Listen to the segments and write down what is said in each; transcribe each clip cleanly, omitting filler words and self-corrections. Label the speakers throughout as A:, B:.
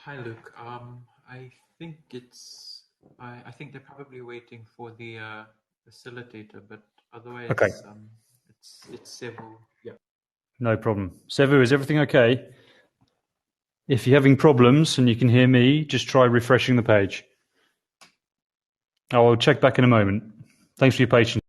A: Hi, Luke. I think it's I think they're probably waiting for the facilitator, but
B: Okay,
A: otherwise, it's several. Yeah.
B: no problem. Sevu, is everything okay? If you're having problems and you can hear me, just try refreshing the page. I'll check back in a moment. Thanks for your patience.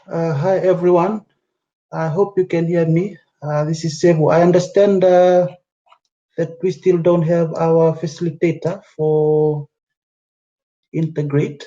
C: Hi everyone. I hope you can hear me. This is Sevu. I understand that we still don't have our facilitator for Integrate.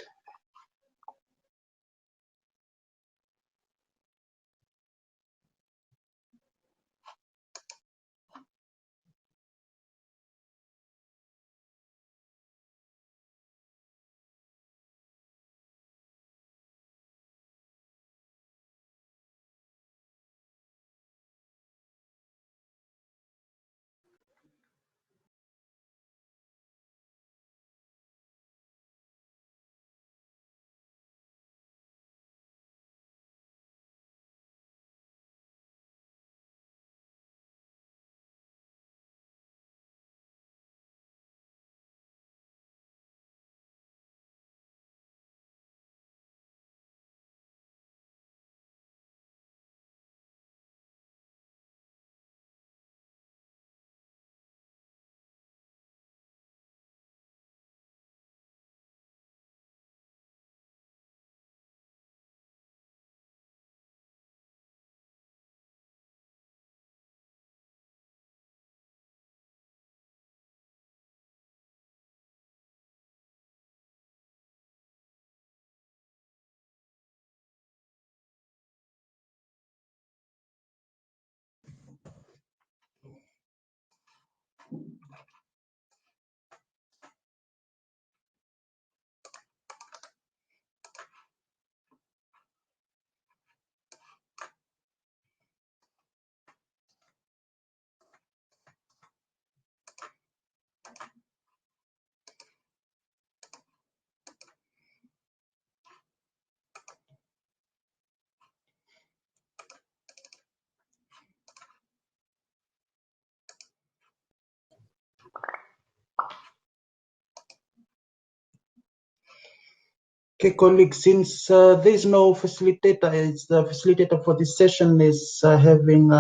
C: Okay, colleagues, since there's no facilitator, it's the facilitator for this session is having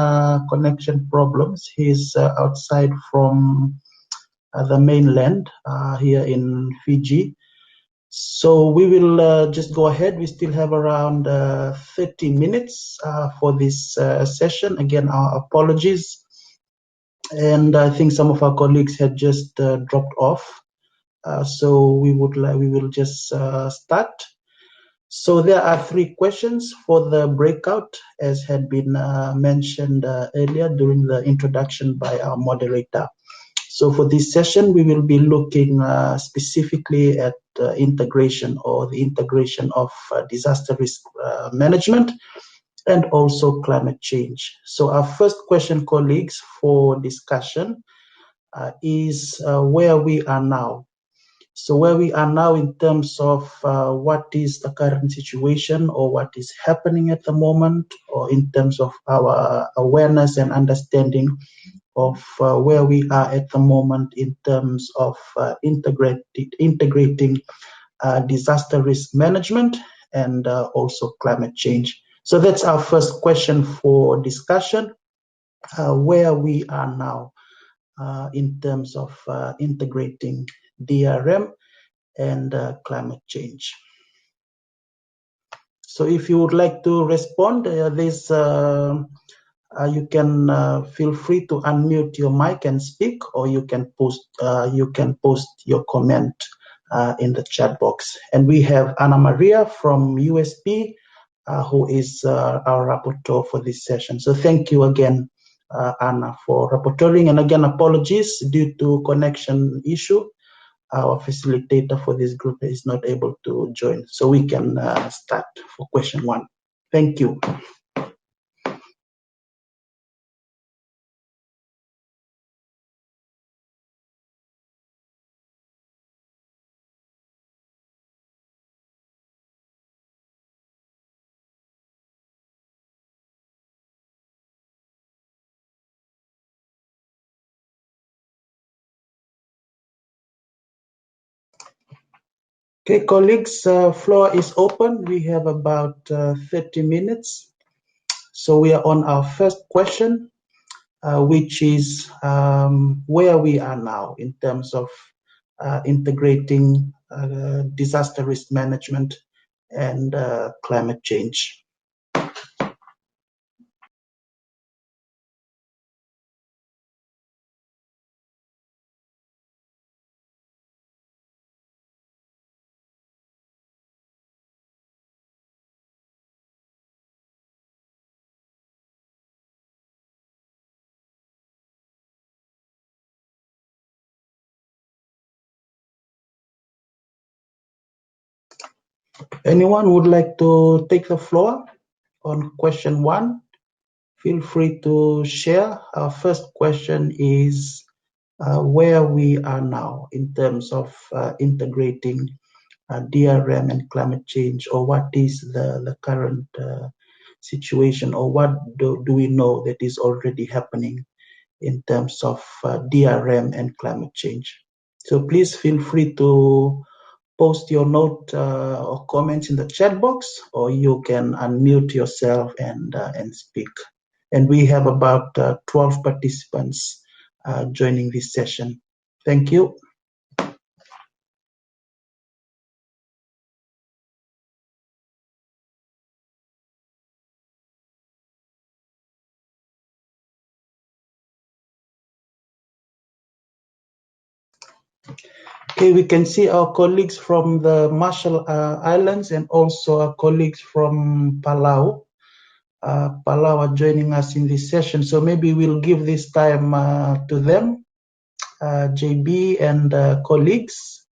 C: connection problems. He's outside from the mainland here in Fiji. So we will just go ahead. We still have around 30 minutes for this session. Again, our apologies. And I think some of our colleagues had just dropped off. So we will just start. So there are 3 questions for the breakout, as had been mentioned earlier during the introduction by our moderator. So for this session, we will be looking specifically at integration or the integration of disaster risk management and also climate change. So our first question, colleagues, for discussion is where we are now. So where we are now in terms of what is the current situation or what is happening at the moment, or in terms of our awareness and understanding of where we are at the moment in terms of integrating disaster risk management and also climate change. So that's our first question for discussion, where we are now in terms of integrating DRM and climate change. So if you would like to respond, you can feel free to unmute your mic and speak, or you can post your comment in the chat box. And we have Anna Maria from USP, who is our rapporteur for this session. So thank you again, Anna, for rapporteuring. And again, apologies due to connection issue. Our facilitator for this group is not able to join. So we can start for question 1. Thank you. Okay, colleagues, floor is open. We have about 30 minutes. So we are on our first question, which is where we are now in terms of integrating disaster risk management and climate change. Anyone would like to take the floor on question 1? Feel free to share. Our first question is where we are now in terms of integrating DRM and climate change, or what is the current situation, or what do we know that is already happening in terms of DRM and climate change. So please feel free to post your note or comments in the chat box, or you can unmute yourself and speak. And we have about 12 participants joining this session. Thank you. Okay, we can see our colleagues from the Marshall Islands and also our colleagues from Palau. Palau are joining us in this session, so maybe we'll give this time to them, JB and colleagues.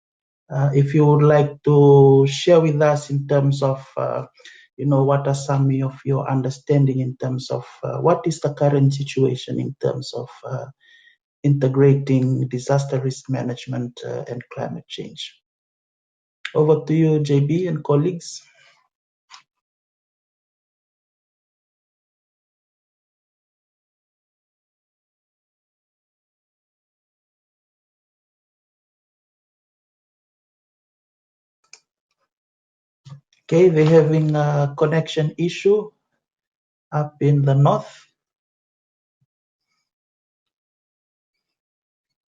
C: If you would like to share with us in terms of, what are some of your understanding in terms of what is the current situation in terms of integrating disaster risk management and climate change. Over to you, JB and colleagues. Okay, they're having a connection issue up in the north.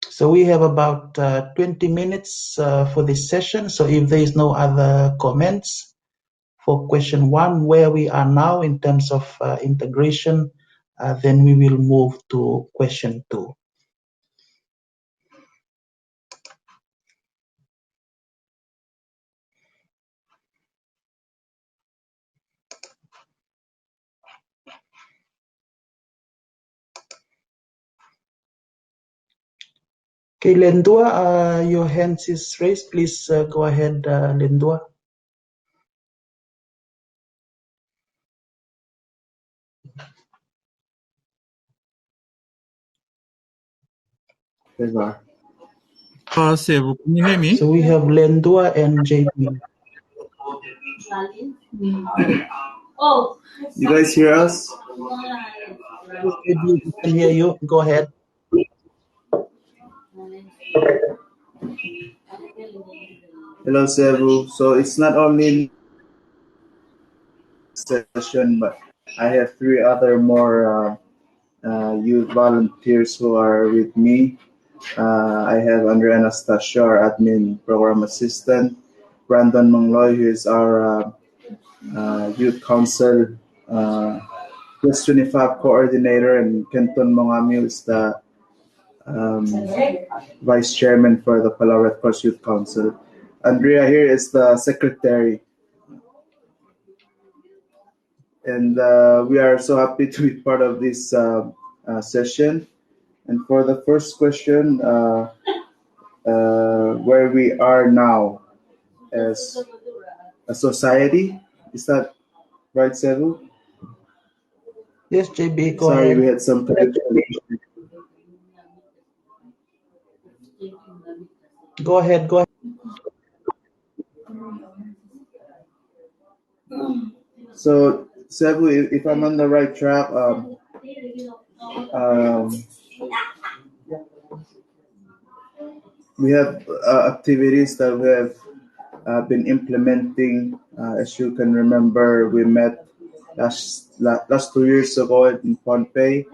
C: So we have about 20 minutes for this session. So if there is no other comments for question 1, where we are now in terms of integration, then we will move to question 2. Okay, Lendua, your hand is raised. Please go ahead, Lendua.
D: Sevu, can you hear me?
C: So we have Lendua and JB.
D: You guys hear us?
C: JB, we can hear you. Go ahead.
D: Hello, Sevu. So it's not only session, but I have 3 other more youth volunteers who are with me. I have Andrea Anastasio, our admin program assistant, Brandon Mangloy, who is our youth council plus 25 coordinator, and Kenton Mongami, who is the vice chairman for the Palau Red Cross Youth Council. Andrea here is the secretary. And we are so happy to be part of this session. And for the first question, where we are now as a society, is that right, Sevu?
C: Yes, JB, go
D: Sorry,
C: ahead.
D: we had some connection issues.
C: Go ahead, go ahead.
D: So, Sevu, if I'm on the right track, we have activities that we have been implementing. As you can remember, we met last 2 years ago in Pohnpei.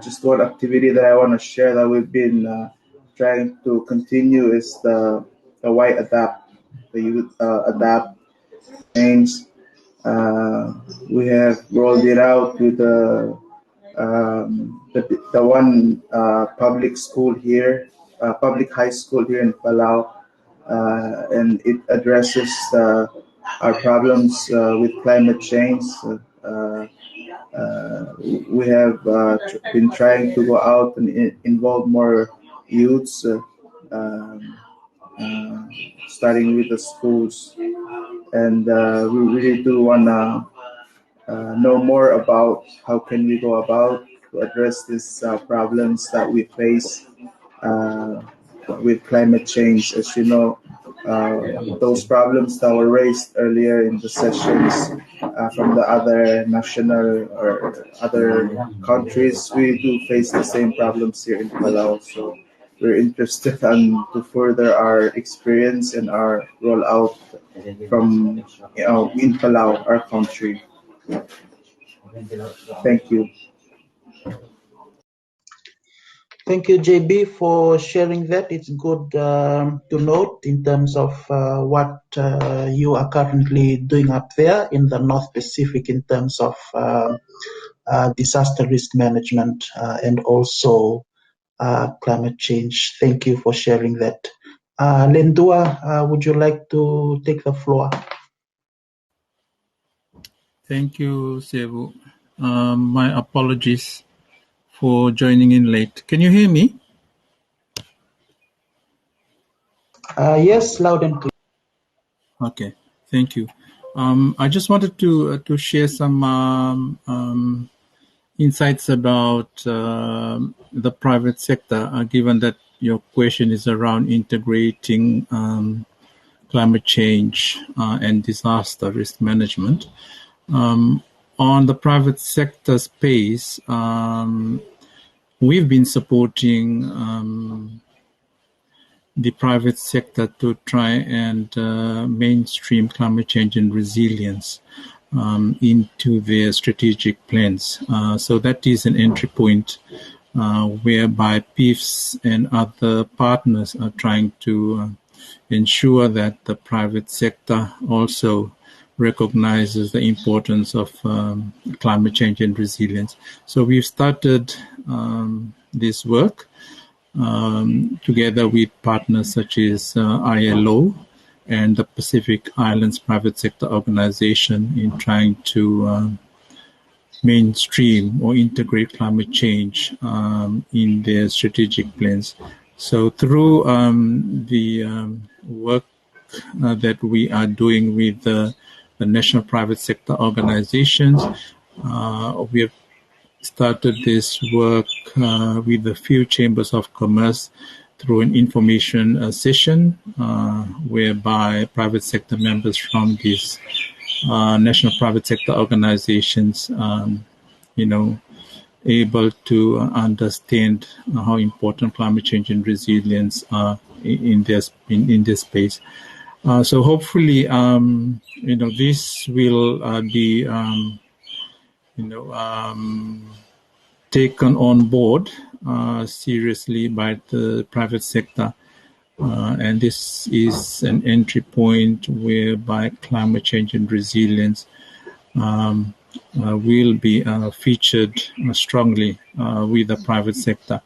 D: Just one activity that I want to share that we've been trying to continue is the Y Adapt, the youth adapt change. We have rolled it out with the one public school here, public high school here in Palau, and it addresses our problems with climate change. We have been trying to go out and involve more youths, starting with the schools. and we really do want to know more about how can we go about to address these problems that we face with climate change. As you know, those problems that were raised earlier in the sessions from the other national or other countries, we do face the same problems here in Palau. So we're interested in to further our experience and our rollout from in Palau, our country. Thank you.
C: Thank you, JB, for sharing that. It's good to note in terms of what you are currently doing up there in the North Pacific in terms of disaster risk management and also climate change. Thank you for sharing that. Lendua, would you like to take the floor?
E: Thank you, Sevu. My apologies for joining in late. Can you hear me?
C: Yes, loud and clear.
E: Okay, thank you. I just wanted to share some insights about the private sector, given that your question is around integrating climate change and disaster risk management. On the private sector space, we've been supporting the private sector to try and mainstream climate change and resilience into their strategic plans. So that is an entry point whereby PIFs and other partners are trying to ensure that the private sector also recognizes the importance of climate change and resilience. So we've started this work together with partners such as ILO and the Pacific Islands Private Sector Organization in trying to mainstream or integrate climate change in their strategic plans. So through the work that we are doing with the national private sector organizations, we have started this work with a few chambers of commerce through an information session whereby private sector members from these national private sector organizations, able to understand how important climate change and resilience are in this space. So hopefully, this will be taken on board seriously by the private sector. And this is an entry point whereby climate change and resilience will be featured strongly with the private sector.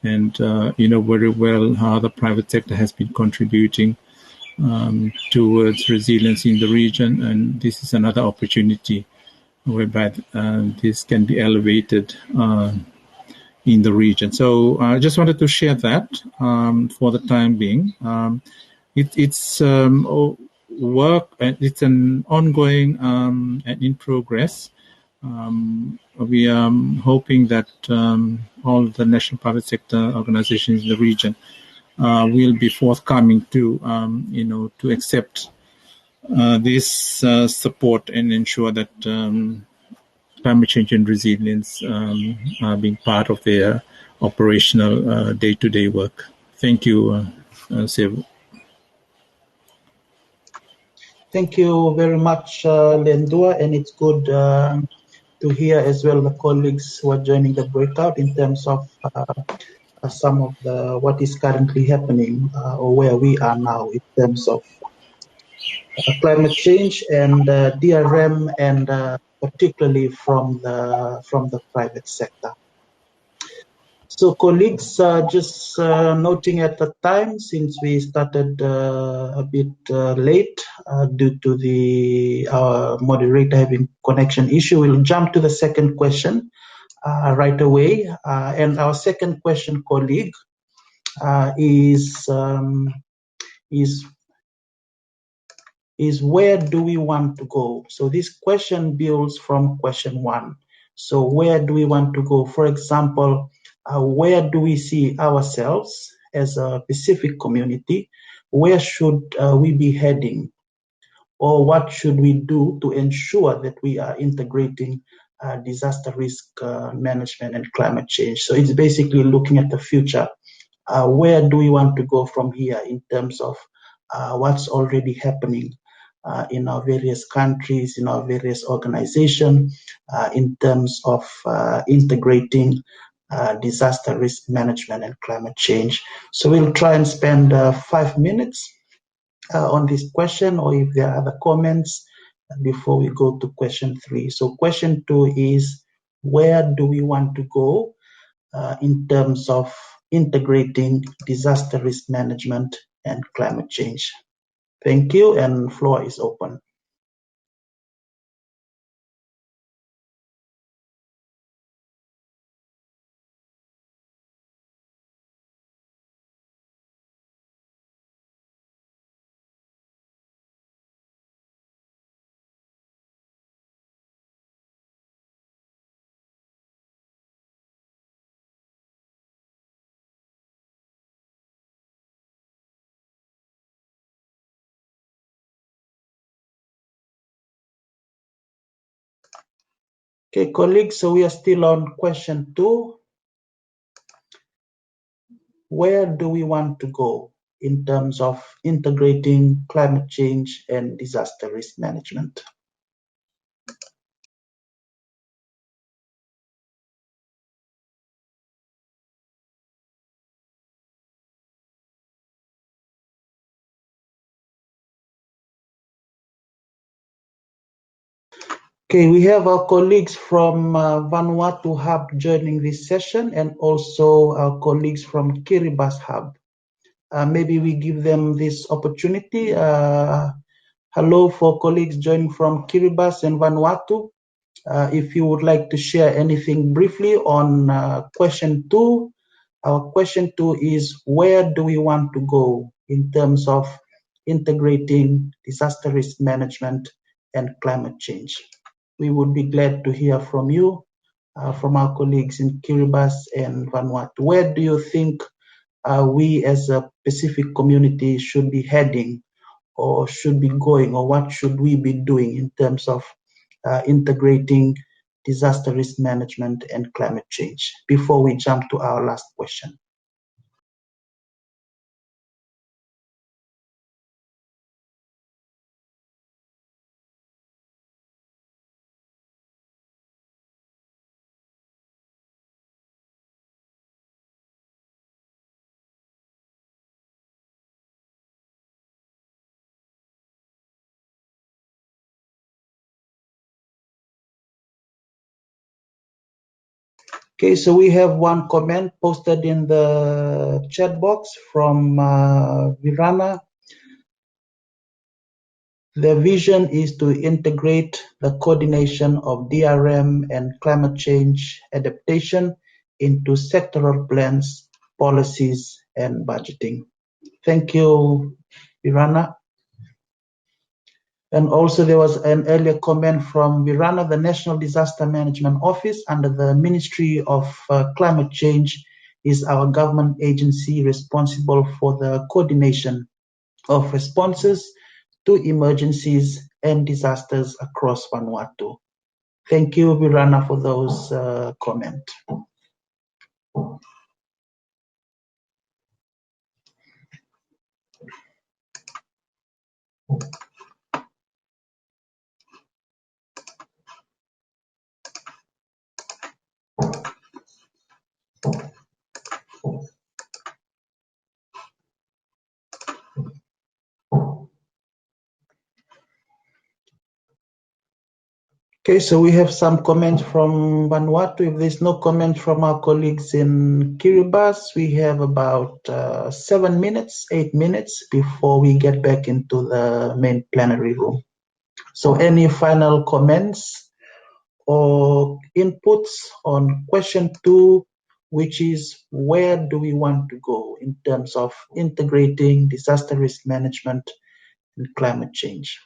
E: And you know very well how the private sector has been contributing towards resilience in the region. And this is another opportunity whereby this can be elevated in the region. So I just wanted to share that for the time being. It's work, and it's an ongoing and in progress. We are hoping that all the national private sector organizations in the region will be forthcoming to to accept this support and ensure that climate change and resilience are being part of their operational day-to-day work. Thank you, Sevu.
C: Thank you very much, Lendua, and it's good to hear as well the colleagues who are joining the breakout in terms of some of what is currently happening or where we are now in terms of climate change and DRM, and particularly from the private sector. So colleagues, just noting at the time, since we started a bit late due to our moderator having connection issue, we'll jump to the second question right away. And our second question, colleague, is is where do we want to go? So this question builds from question 1. So where do we want to go? For example, where do we see ourselves as a Pacific community? Where should we be heading? Or what should we do to ensure that we are integrating disaster risk management and climate change? So it's basically looking at the future. Where do we want to go from here in terms of what's already happening in our various countries, in our various organizations, in terms of integrating disaster risk management and climate change. So we'll try and spend 5 minutes on this question, or if there are other comments before we go to question 3. So question 2 is, where do we want to go in terms of integrating disaster risk management and climate change? Thank you, and floor is open. Okay, colleagues, so we are still on question 2. Where do we want to go in terms of integrating climate change and disaster risk management? Okay, we have our colleagues from Vanuatu Hub joining this session, and also our colleagues from Kiribati Hub. Maybe we give them this opportunity. Hello for colleagues joining from Kiribati and Vanuatu. If you would like to share anything briefly on question 2, our question 2 is, where do we want to go in terms of integrating disaster risk management and climate change? We would be glad to hear from you, from our colleagues in Kiribati and Vanuatu. Where do you think we as a Pacific community should be heading, or should be going, or what should we be doing in terms of integrating disaster risk management and climate change, before we jump to our last question? Okay, so we have one comment posted in the chat box from Virana. The vision is to integrate the coordination of DRM and climate change adaptation into sectoral plans, policies, and budgeting. Thank you, Virana. And also there was an earlier comment from Virana, the National Disaster Management Office under the Ministry of Climate Change is our government agency responsible for the coordination of responses to emergencies and disasters across Vanuatu. Thank you, Virana, for those comments. Okay, so we have some comments from Vanuatu. If there's no comment from our colleagues in Kiribati, we have about 7 minutes, 8 minutes before we get back into the main plenary room. So any final comments or inputs on question 2, which is, where do we want to go in terms of integrating disaster risk management and climate change?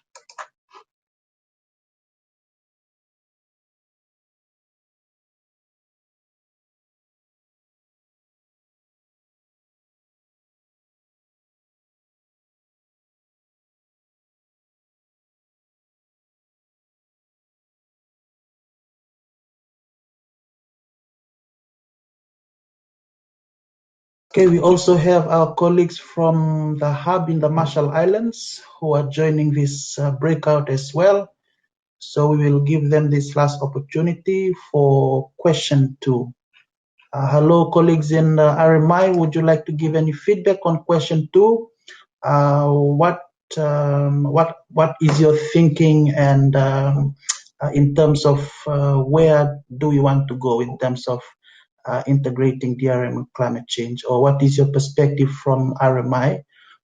C: Okay, we also have our colleagues from the hub in the Marshall Islands who are joining this breakout as well. So we will give them this last opportunity for question 2. Hello, colleagues in RMI. Would you like to give any feedback on question 2? What is your thinking, and in terms of where do you want to go in terms of integrating DRM and climate change, or what is your perspective from RMI?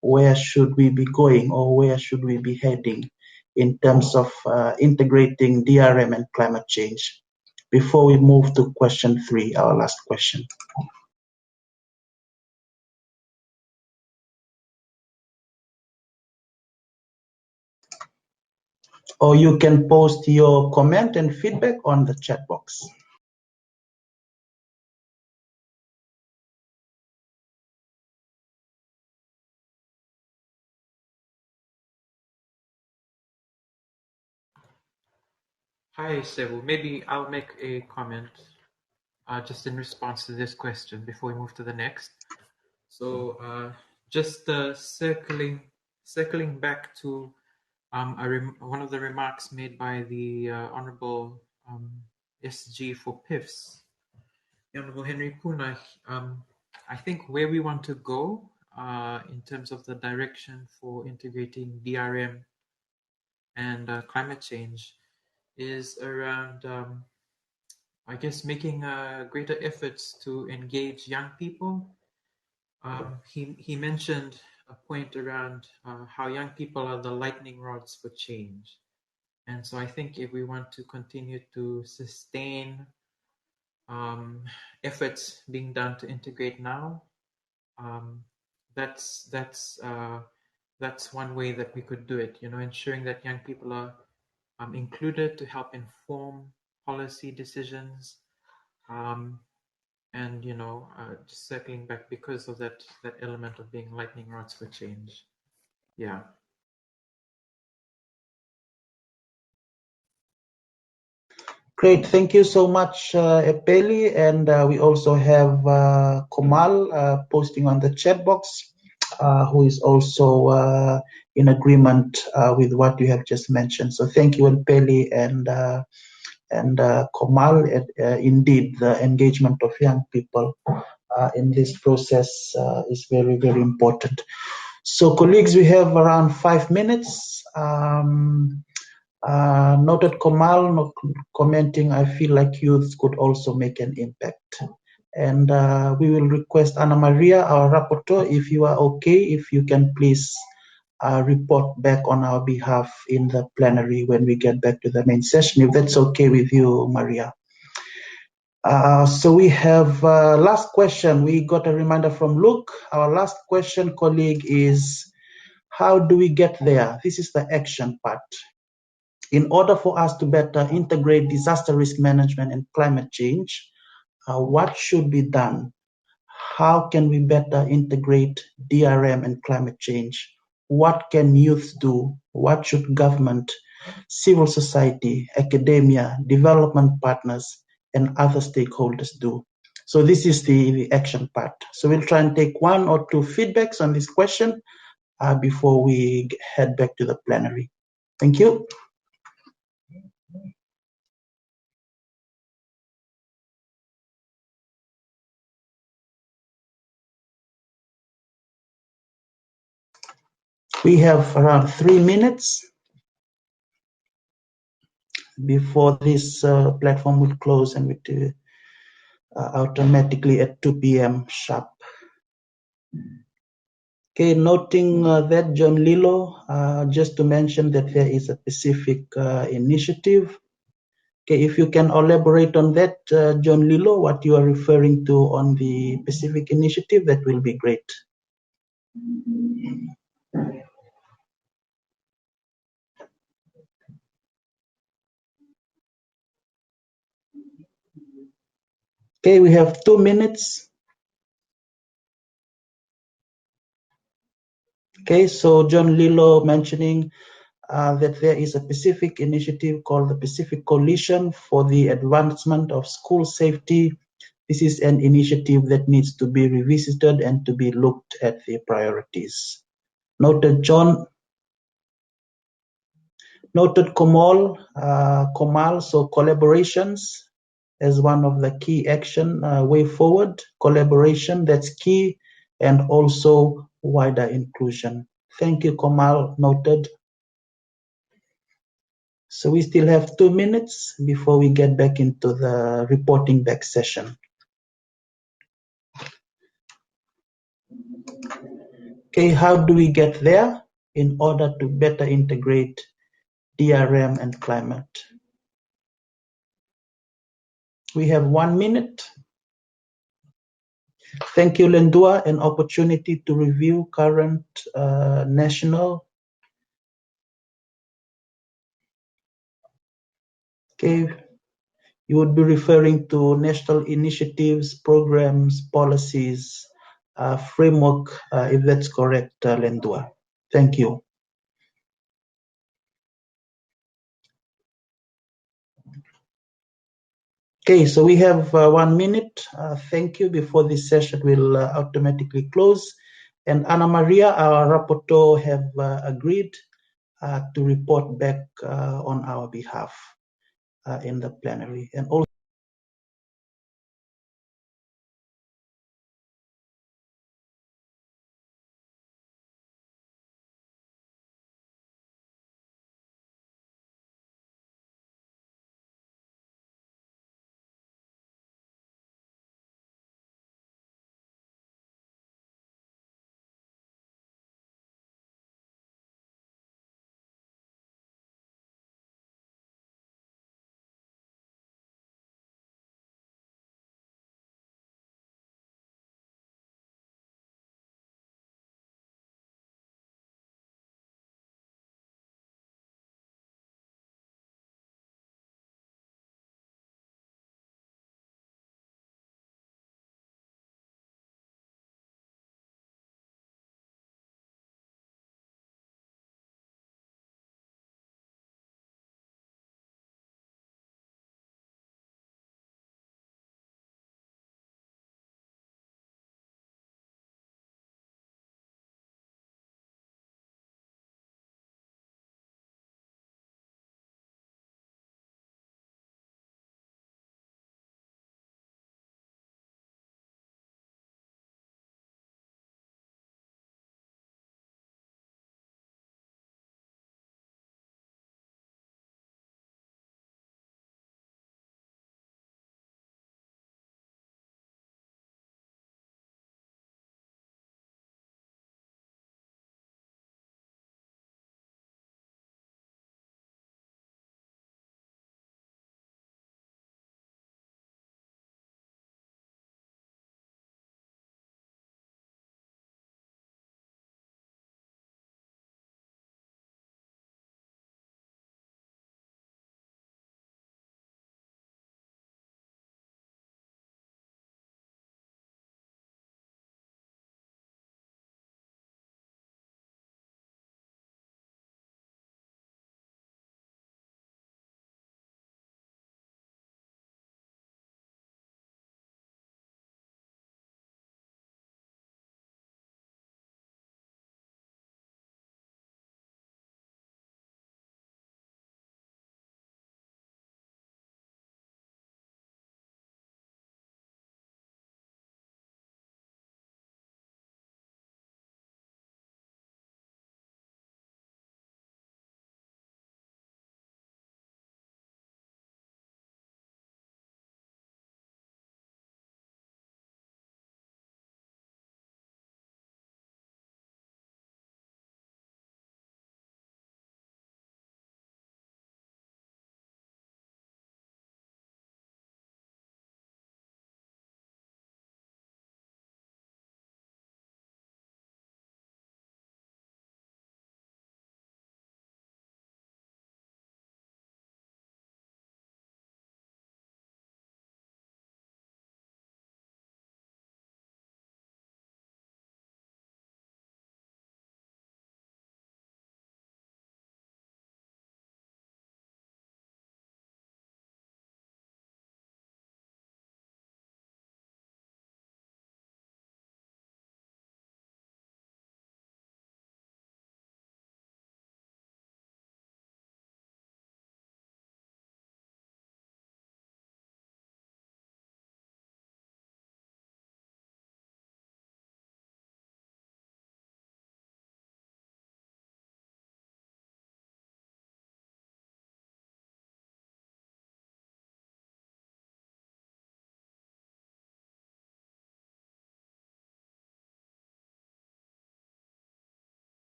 C: Where should we be going, or where should we be heading in terms of integrating DRM and climate change? Before we move to question 3, our last question. Or you can post your comment and feedback on the chat box.
A: Hi, Sevu. Maybe I'll make a comment just in response to this question before we move to the next. So just circling back to one of the remarks made by the Honorable SG for PIFs, the Honorable Henry Puna. I think where we want to go in terms of the direction for integrating DRM and climate change is around, I guess, making greater efforts to engage young people. He mentioned a point around how young people are the lightning rods for change. And so I think if we want to continue to sustain efforts being done to integrate now, that's one way that we could do it. Ensuring that young people are included to help inform policy decisions, and just circling back because of that element of being lightning rods for change. Yeah.
C: Great, thank you so much, Epeli, and we also have Komal posting on the chat box, who is also in agreement with what you have just mentioned. So thank you, Epeli and Komal. Indeed, the engagement of young people in this process is very, very important. So, colleagues, we have around 5 minutes. Noted Komal commenting, I feel like youth could also make an impact. And we will request Anna Maria, our rapporteur, if you are okay, if you can please report back on our behalf in the plenary when we get back to the main session, if that's okay with you, Maria. So we have last question. We got a reminder from Luke. Our last question, colleague, is how do we get there? This is the action part. In order for us to better integrate disaster risk management and climate change, what should be done? How can we better integrate DRM and climate change? What can youth do? What should government, civil society, academia, development partners, and other stakeholders do? So this is the action part. So we'll try and take 1 or 2 feedbacks on this question before we head back to the plenary. Thank you. We have around 3 minutes before this platform will close, and we automatically at 2 p.m. sharp. Okay, noting that, John Lilo, just to mention that there is a Pacific initiative. Okay, if you can elaborate on that, John Lilo, what you are referring to on the Pacific initiative, that will be great. Okay, we have 2 minutes. Okay, so John Lilo mentioning that there is a Pacific initiative called the Pacific Coalition for the Advancement of School Safety, this is an initiative that needs to be revisited and to be looked at the priorities. Noted John. Noted Komal. So collaborations as one of the key action way forward. Collaboration, that's key, and also wider inclusion. Thank you, Komal. Noted. So we still have 2 minutes before we get back into the reporting back session. Okay, how do we get there in order to better integrate DRM and climate? We have 1 minute. Thank you, Lendua, an opportunity to review current national. Okay, you would be referring to national initiatives, programs, policies, framework, if that's correct, Lendua. Thank you. Okay, so we have 1 minute. Thank you before this session will automatically close. And Ana Maria, our rapporteur, have agreed to report back on our behalf in the plenary. And also